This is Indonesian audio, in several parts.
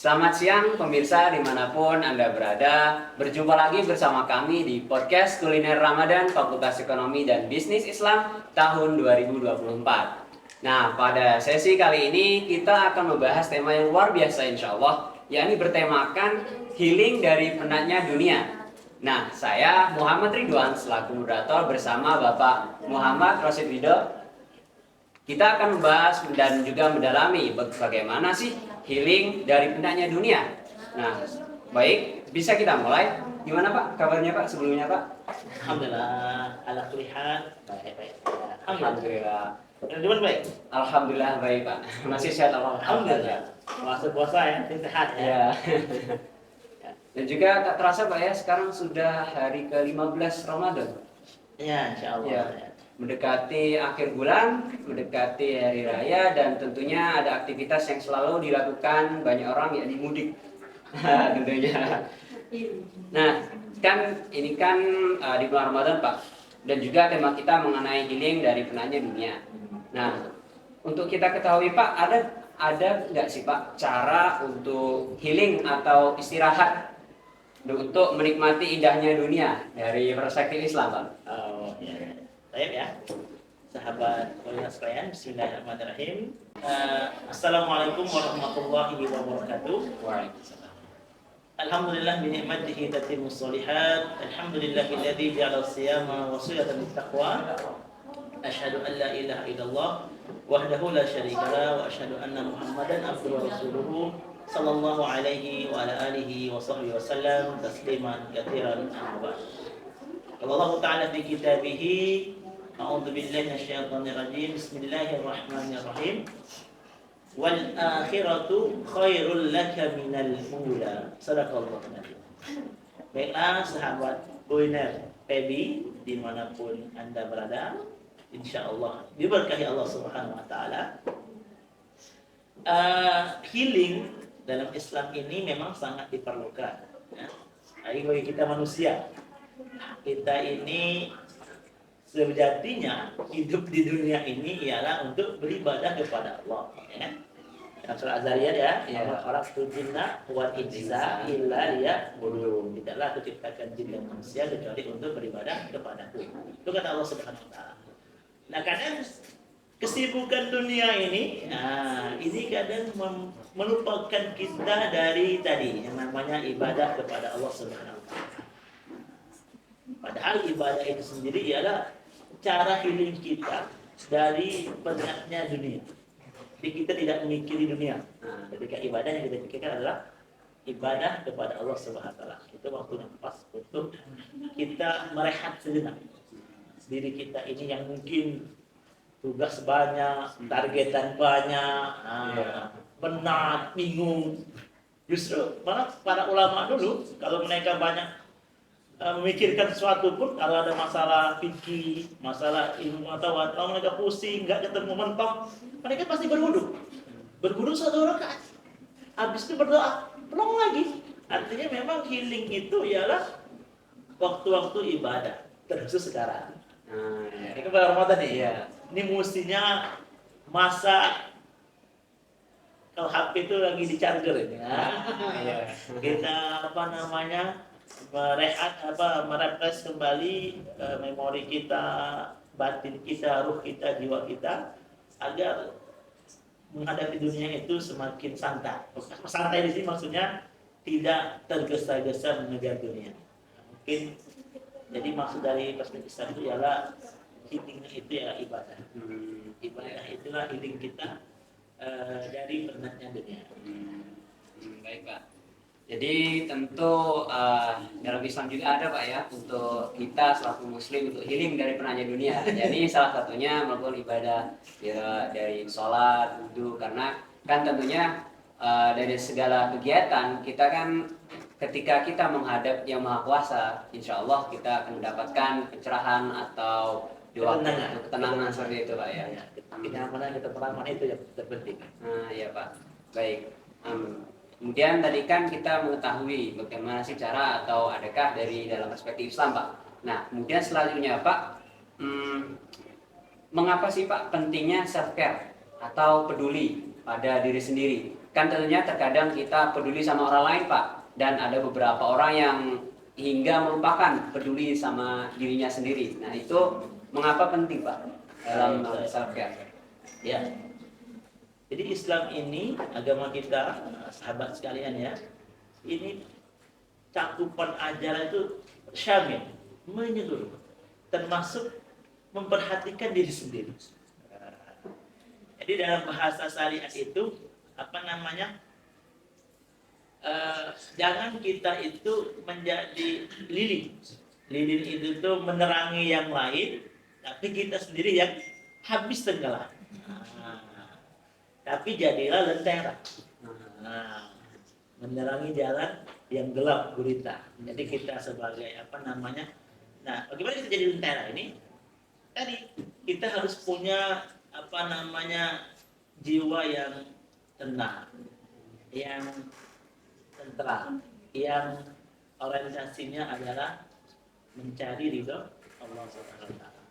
Selamat siang pemirsa dimanapun Anda berada. Berjumpa lagi bersama kami di podcast Kuliner Ramadan Fakultas Ekonomi dan Bisnis Islam tahun 2024. Nah, pada sesi kali ini kita akan membahas tema yang luar biasa insya Allah, yakni bertemakan healing dari penatnya dunia. Nah, saya Muhammad Ridwan selaku moderator bersama Bapak Muhammad Rosid Wido. Kita akan membahas dan juga mendalami bagaimana sih healing dari penatnya dunia. Nah, baik, bisa kita mulai. Gimana Pak kabarnya Pak sebelumnya Pak? Alhamdulillah, ala kulli hal baik. Alhamdulillah. Gimana baik? Alhamdulillah baik Pak. Masih sehat Alhamdulillah. Puasa ya, sehat ya. Ya. Dan juga tak terasa Pak ya, sekarang sudah hari ke-15 Ramadan. Ya, insyaallah. Ya. Mendekati akhir bulan, mendekati hari raya, dan tentunya ada aktivitas yang selalu dilakukan banyak orang, yakni mudik. Tentunya. Nah, kan ini kan di bulan Ramadan Pak, dan juga tema kita mengenai healing dari penatnya dunia. Nah, untuk kita ketahui Pak, ada nggak sih Pak cara untuk healing atau istirahat untuk menikmati indahnya dunia dari perspektif Islam Pak? Oh, ya. Baik ya. Sahabat kuliner sekalian, bismillahirrahmanirrahim. Assalamualaikum warahmatullahi wabarakatuh. Waalaikumsalam. Alhamdulillah bi ni'matihi tatimmus shalihat. Alhamdulillahilladzi ja'ala as-siyama wasilatan lit-taqwa. Asyhadu an la ilaha illallah wahdahu la syarika la wa asyhadu anna Muhammadan abduhu wa rasuluhu sallallahu alaihi wa ala alihi wa sahbihi wasallam tasliman katsiran amma ba'd. Allah Ta'ala fi kitabihi a'udzu billahi minasyaitonir rajim. Bismillahirrahmanirrahim. Wal akhiratu khairul laka minal ula. Sadaqallahu nabi. Baiklah sahabat kuliner PB dimanapun Anda berada, insyaallah diberkahi Allah Subhanahu wa taala. Healing dalam Islam ini memang sangat diperlukan ya. Bagi kita manusia, kita ini sejatinya hidup di dunia ini ialah untuk beribadah kepada Allah ya. Dalam surah Az-Zariyat ya, orang jinna wa insa illa liya'budun. Tidaklah aku ciptakan jin dan manusia kecuali untuk beribadah kepadaku. Itu kata Allah Subhanahu wa taala. Nah, kadang kesibukan dunia ini, ini kadang melupakan kita dari tadi yang namanya ibadah kepada Allah Subhanahu wa taala. Padahal ibadah itu sendiri ialah cara healing kita dari penatnya dunia. Jadi kita tidak memikiri dunia. Ketika ibadah yang kita pikirkan adalah ibadah kepada Allah Subhanahu wa taala. Itu waktunya pas untuk kita merehat sejenak. Diri kita ini yang mungkin tugas banyak, targetan banyak, penat, bingung. Justru malah para ulama dulu kalau mereka banyak memikirkan sesuatu pun, kalau ada masalah fikih, masalah ilmu pengetahuan, kalau mereka pusing, nggak ketemu mentok, mereka pasti berwudu 1 rakaat. Habis itu berdoa, pulang lagi. Artinya memang healing itu ialah waktu-waktu ibadah, terkhusus sekarang. Ini kan bulan Ramadan nih. Iya. Ini mestinya masa kalau HP itu lagi di charger ini ya. Kita merefresh kembali memori kita, batin kita, ruh kita, jiwa kita agar menghadapi dunia itu semakin santai. Santai di sini maksudnya tidak tergesa-gesa mengejar dunia. Mungkin jadi maksud dari perspektif Islam itu ialah healing itu ya ibadah. Ibadah itulah healing kita dari penatnya dunia. Baik Pak. Jadi tentu dalam Islam juga ada Pak ya untuk kita selaku Muslim untuk healing dari penatnya dunia. Jadi salah satunya melakukan ibadah ya, dari sholat, wudu, karena kan tentunya dari segala kegiatan kita kan ketika kita menghadap Yang Maha Kuasa, insya Allah kita akan mendapatkan pencerahan atau ketenangan seperti itu Pak ya. Kenyamanan, ketenangan itu yang terpenting. Nah ya Pak. Baik. Kemudian tadi kan kita mengetahui bagaimana sih cara atau adakah dari dalam perspektif Islam Pak. Nah kemudian selanjutnya Pak, mengapa sih Pak pentingnya self care atau peduli pada diri sendiri? kan tentunya terkadang kita peduli sama orang lain Pak, dan ada beberapa orang yang hingga melupakan peduli sama dirinya sendiri. Nah itu mengapa penting Pak dalam self care? Ya. Jadi Islam ini agama kita, sahabat sekalian ya, ini cakupan ajaran itu syamil, menyeluruh, termasuk memperhatikan diri sendiri. Jadi dalam bahasa syariat itu apa namanya? Jangan kita itu menjadi lilin. Lilin itu tuh menerangi yang lain, tapi kita sendiri yang habis tenggelam. Tapi jadilah lentera. Menerangi jalan yang gelap gulita. Jadi kita sebagai apa namanya? Nah, bagaimana kita jadi lentera ini? Tadi kita harus punya apa namanya jiwa yang tenang, yang tentram, yang orientasinya adalah mencari ridho Allah Subhanahu wa taala.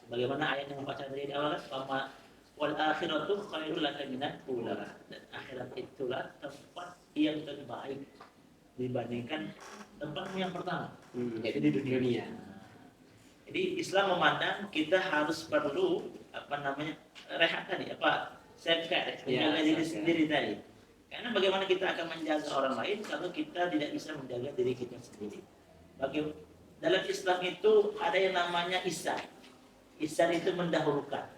Bagaimana ayat yang membaca tadi di awal kan, wal akhiratu khairul laka minal ula. Dan akhirat itulah tempat yang terbaik dibandingkan tempatmu yang pertama, yaitu di dunia. Jadi Islam memandang kita harus perlu apa namanya rehat tadi, apa self care, menjaga diri sendiri tadi. Karena bagaimana kita akan menjaga orang lain kalau kita tidak bisa menjaga diri kita sendiri. Dalam Islam itu ada yang namanya ihsan. Ihsan itu mendahulukan.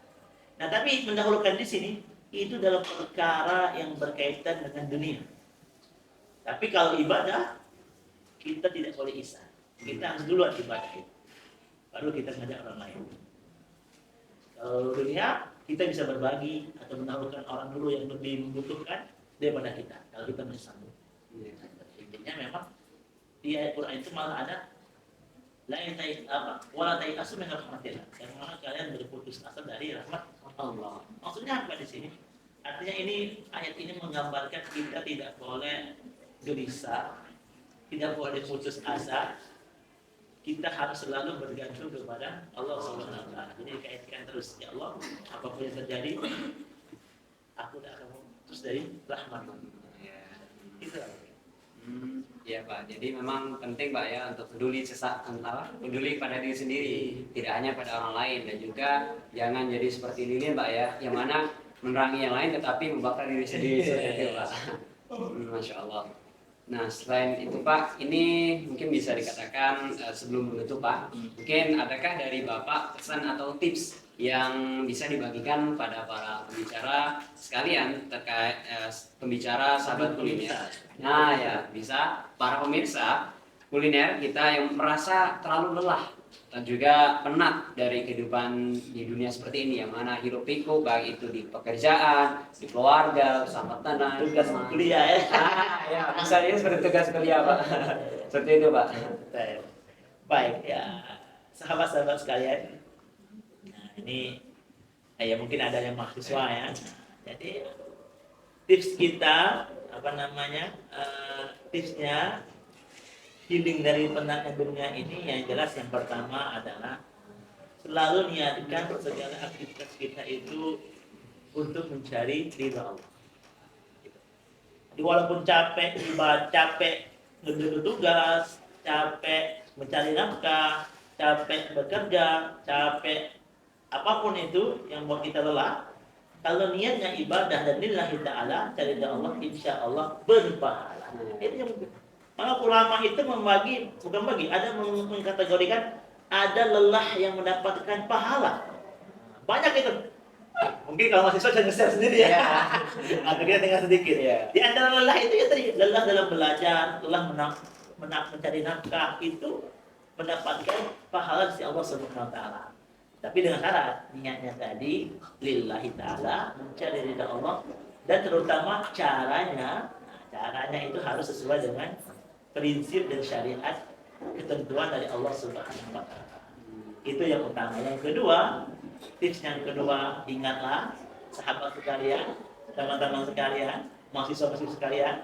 Nah, tapi mendahulukan di sini itu dalam perkara yang berkaitan dengan dunia. Tapi kalau ibadah kita tidak boleh ihsan. Kita harus duluan ibadah itu. Baru kita ngajak orang lain. Kalau dunia kita bisa berbagi atau mendahulukan orang dulu yang lebih membutuhkan daripada kita. Kalau kita masih sanggup. Intinya memang di ayat Quran itu malah ada la yatai apa wala tai asu min rahmatillah. Yang mana kalian berputus asa dari rahmat Allah. Maksudnya apa di sini? Artinya ini ayat ini menggambarkan kita tidak boleh gelisah, tidak boleh putus asa. Kita harus selalu bergantung kepada Allah Subhanahu wa taala. Jadi dikaitkan terus, ya Allah, apapun yang terjadi, aku tidak akan putus dari rahmat-Mu. Itu. Ya Pak, jadi memang penting Pak ya untuk peduli pada diri sendiri, tidak hanya pada orang lain, dan juga jangan jadi seperti lilin Pak ya, yang mana menerangi yang lain tetapi membakar diri sendiri seperti itu Pak. Masya Allah. Nah selain itu Pak, ini mungkin bisa dikatakan sebelum menutup Pak, mungkin adakah dari Bapak pesan atau tips yang bisa dibagikan pada para pembicara sekalian terkait pembicara sahabat kuliner. Nah ya, bisa para pemirsa kuliner kita yang merasa terlalu lelah dan juga penat dari kehidupan di dunia seperti ini, yang mana hiruk pikuk baik itu di pekerjaan, di keluarga, bersama teman, tugas kuliah ya. Ya, misalnya seperti tugas kuliah Pak. Seperti itu Pak. Baik ya, sahabat-sahabat sekalian. Nah, ini ya mungkin ada yang mahasiswa ya. Jadi tips kita apa namanya tipsnya healing dari penatnya dunia ini yang jelas yang pertama adalah selalu niatkan segala aktivitas kita itu untuk mencari ridha Allah. Jadi walaupun capek ibadah, capek bertugas, capek mencari nafkah, capek bekerja, capek apapun itu yang buat kita lelah, kalau niatnya ibadah dan lillahi ta'ala, cari ridha Allah, insya Allah berpahala. Itu yang maka ulama itu ada mengkategorikan ada lelah yang mendapatkan pahala. Banyak itu. Mungkin kalau mahasiswa saya nge-share sendiri ya. Atau kita tinggal sedikit. Di antara lelah itu ya tadi, lelah dalam belajar, lelah mencari nafkah itu mendapatkan pahala dari Allah Subhanahu wa taala. Tapi dengan syarat niatnya tadi lillahi taala, mencari ridha Allah, dan terutama caranya itu harus sesuai dengan prinsip dan syariat ketentuan dari Allah Subhanahu wa taala. Itu yang utama. Yang kedua, tips yang kedua, ingatlah sahabat sekalian, teman-teman sekalian, mahasiswa-mahasiswa sekalian,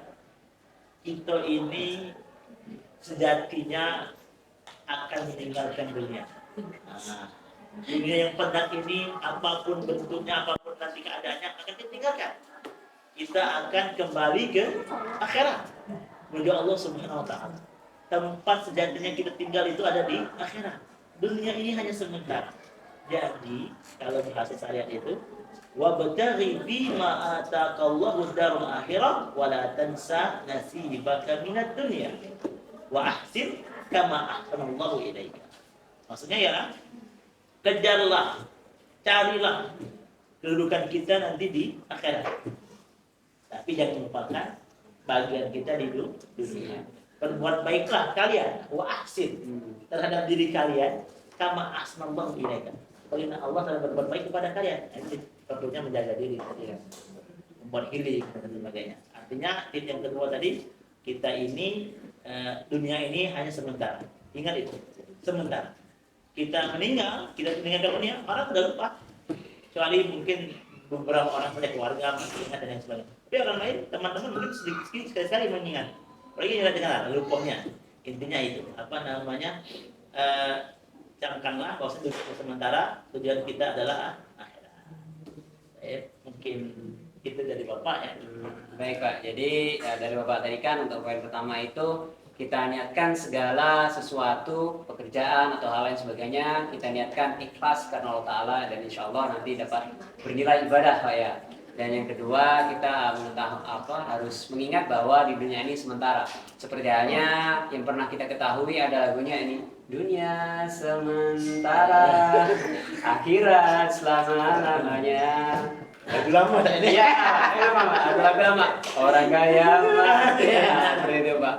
kita ini sejatinya akan meninggalkan dunia. Nah, dunia yang penat ini, apapun bentuknya, apapun nanti keadaannya akan ditinggalkan. kita akan kembali ke akhirat menuju Allah Subhanahu wa taala. Tempat sejatinya kita tinggal itu ada di akhirat. Dunia ini hanya sementara. Jadi, kalau bahasa syariat itu wabtaghi bima ataqallahu darul akhirah wa la tansa nasibaka minad dunya wa ahsin kama ahsanallahu ilaika. Maksudnya ya, kejarlah, carilah kedudukan kita nanti di akhirat. Tapi jangan lupakan bagian kita di dunia. Berbuat baiklah kalian, wa ahsin, terhadap diri kalian, kama ahsanallahu ilaika. Bagaimana Allah telah berbuat baik kepada kalian. Ini tentunya menjaga diri tadi ya. Membuat healing dan sebagainya. Artinya tips yang kedua tadi, kita ini dunia ini hanya sementara. Ingat itu, sementara. Kita meninggal dunia, orang sudah lupa. Kecuali mungkin beberapa orang saja, keluarga masih ingat dan yang sebagainya. Tapi orang lain, teman-teman mungkin sedikit sekali mengingat. Apalagi jangan lupanya. Intinya itu, camkanlah bahwa dunia sementara, tujuan kita adalah akhirat. Mungkin itu dari Bapak ya. Baik Pak, jadi dari Bapak tadi kan untuk poin pertama itu kita niatkan segala sesuatu, pekerjaan atau hal lain sebagainya, kita niatkan ikhlas karena Allah Ta'ala dan insya Allah nanti dapat bernilai ibadah Pak ya. Dan yang kedua kita harus mengingat bahwa di dunia ini sementara. Seperti halnya yang pernah kita ketahui ada lagunya ini, dunia sementara, akhirat selama-lamanya. Lagu lama ini. Iya, lagu lama. Orang kaya mati. Ya, seperti itu Pak.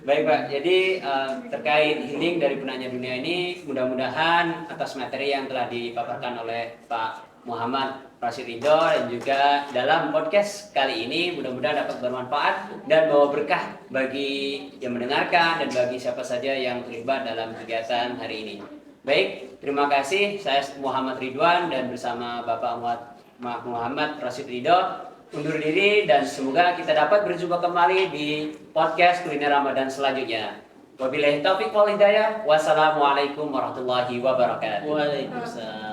Baik Pak, jadi terkait healing dari penanya dunia ini, mudah-mudahan atas materi yang telah dipaparkan oleh Pak Muhammad Rashid Ridho dan juga dalam podcast kali ini mudah-mudahan dapat bermanfaat dan bawa berkah bagi yang mendengarkan dan bagi siapa saja yang terlibat dalam kegiatan hari ini. Baik, terima kasih. Saya Muhammad Ridwan dan bersama Bapak Muhammad Rashid Ridho undur diri dan semoga kita dapat berjumpa kembali di podcast Kuliner Ramadan selanjutnya. Wabillahi taufiq wal hidayah. Wassalamualaikum warahmatullahi wabarakatuh. Waalaikumsalam.